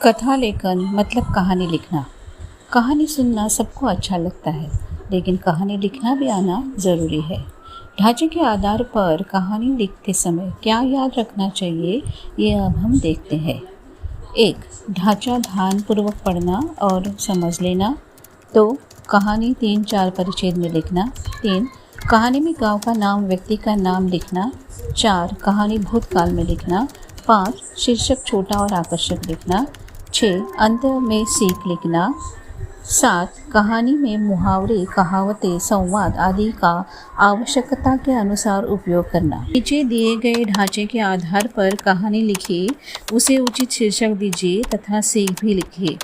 कथा लेखन मतलब कहानी लिखना। कहानी सुनना सबको अच्छा लगता है, लेकिन कहानी लिखना भी आना ज़रूरी है। ढांचे के आधार पर कहानी लिखते समय क्या याद रखना चाहिए, ये अब हम देखते हैं। 1. ढांचा ध्यानपूर्वक पढ़ना और समझ लेना। 2. कहानी 3-4 परिच्छेद में लिखना। 3. कहानी में गांव का नाम, व्यक्ति का नाम लिखना। 4. कहानी भूतकाल में लिखना। 5. शीर्षक छोटा और आकर्षक लिखना। 6. अंत में सीख लिखना। 7. कहानी में मुहावरे, कहावतें, संवाद आदि का आवश्यकता के अनुसार उपयोग करना। नीचे दिए गए ढांचे के आधार पर कहानी लिखिए, उसे उचित शीर्षक दीजिए तथा सीख भी लिखिए।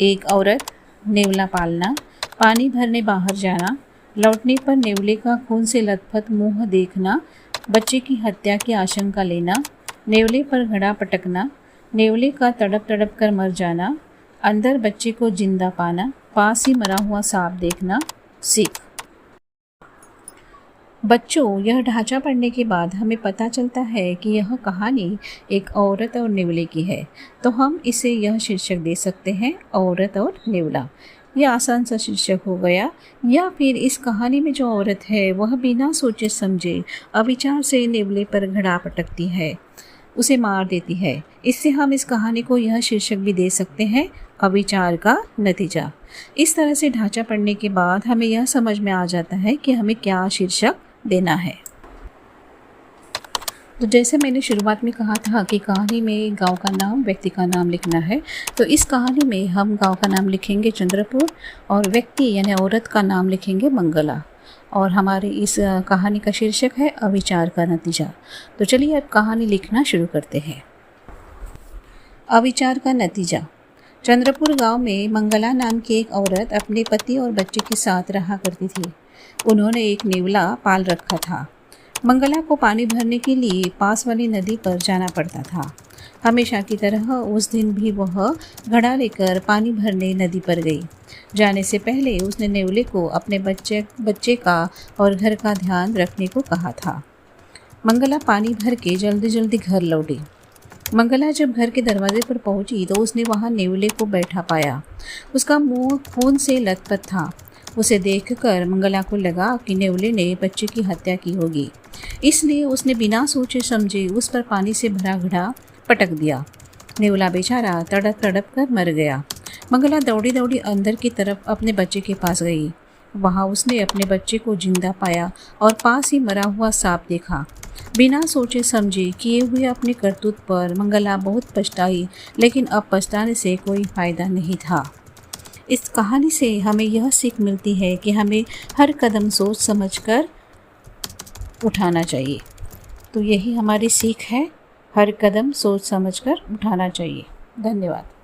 1. औरत, नेवला पालना, पानी भरने बाहर जाना, लौटने पर नेवले का खून से लथपथ मुंह देखना, बच्चे की हत्या की आशंका लेना, नेवले पर घड़ा पटकना, नेवले का तड़प तड़प कर मर जाना, अंदर बच्चे को जिंदा पाना, पास ही मरा हुआ सांप देखना। सीख। बच्चों, यह ढांचा पढ़ने के बाद हमें पता चलता है कि यह कहानी एक औरत और नेवले की है, तो हम इसे यह शीर्षक दे सकते हैं, औरत और नेवला। यह आसान सा शीर्षक हो गया। या फिर इस कहानी में जो औरत है वह बिना सोचे समझे अविचार से नेवले पर घड़ा पटकती है, उसे मार देती है। इससे हम इस कहानी को यह शीर्षक भी दे सकते हैं, अविचार का नतीजा। इस तरह से ढांचा पढ़ने के बाद हमें यह समझ में आ जाता है कि हमें क्या शीर्षक देना है। तो जैसे मैंने शुरुआत में कहा था कि कहानी में गांव का नाम, व्यक्ति का नाम लिखना है, तो इस कहानी में हम गांव का नाम लिखेंगे चंद्रपुर और व्यक्ति यानी औरत का नाम लिखेंगे मंगला। और हमारी इस कहानी का शीर्षक है अविचार का नतीजा। तो चलिए अब कहानी लिखना शुरू करते हैं। अविचार का नतीजा। चंद्रपुर गांव में मंगला नाम की एक औरत अपने पति और बच्चे के साथ रहा करती थी। उन्होंने एक नेवला पाल रखा था। मंगला को पानी भरने के लिए पास वाली नदी पर जाना पड़ता था। हमेशा की तरह उस दिन भी वह घड़ा लेकर पानी भरने नदी पर गई। जाने से पहले उसने नेवले को अपने बच्चे का और घर का ध्यान रखने को कहा था। मंगला पानी भर के जल्दी जल्दी घर लौटी। मंगला जब घर के दरवाजे पर पहुंची तो उसने वहां नेवले को बैठा पाया। उसका मुंह खून से लथपथ था। उसे देखकर मंगला को लगा कि नेवले ने बच्चे की हत्या की होगी, इसलिए उसने बिना सोचे समझे उस पर पानी से भरा घड़ा पटक दिया। नेवला बेचारा तड़प तड़प कर मर गया। मंगला दौड़ी दौड़ी अंदर की तरफ अपने बच्चे के पास गई। वहां उसने अपने बच्चे को जिंदा पाया और पास ही मरा हुआ सांप देखा। बिना सोचे समझे किए हुए अपने करतूत पर मंगला बहुत पछताई, लेकिन अब पछताने से कोई फायदा नहीं था। इस कहानी से हमें यह सीख मिलती है कि हमें हर कदम सोच समझकर उठाना चाहिए। तो यही हमारी सीख है, हर कदम सोच समझकर उठाना चाहिए। धन्यवाद।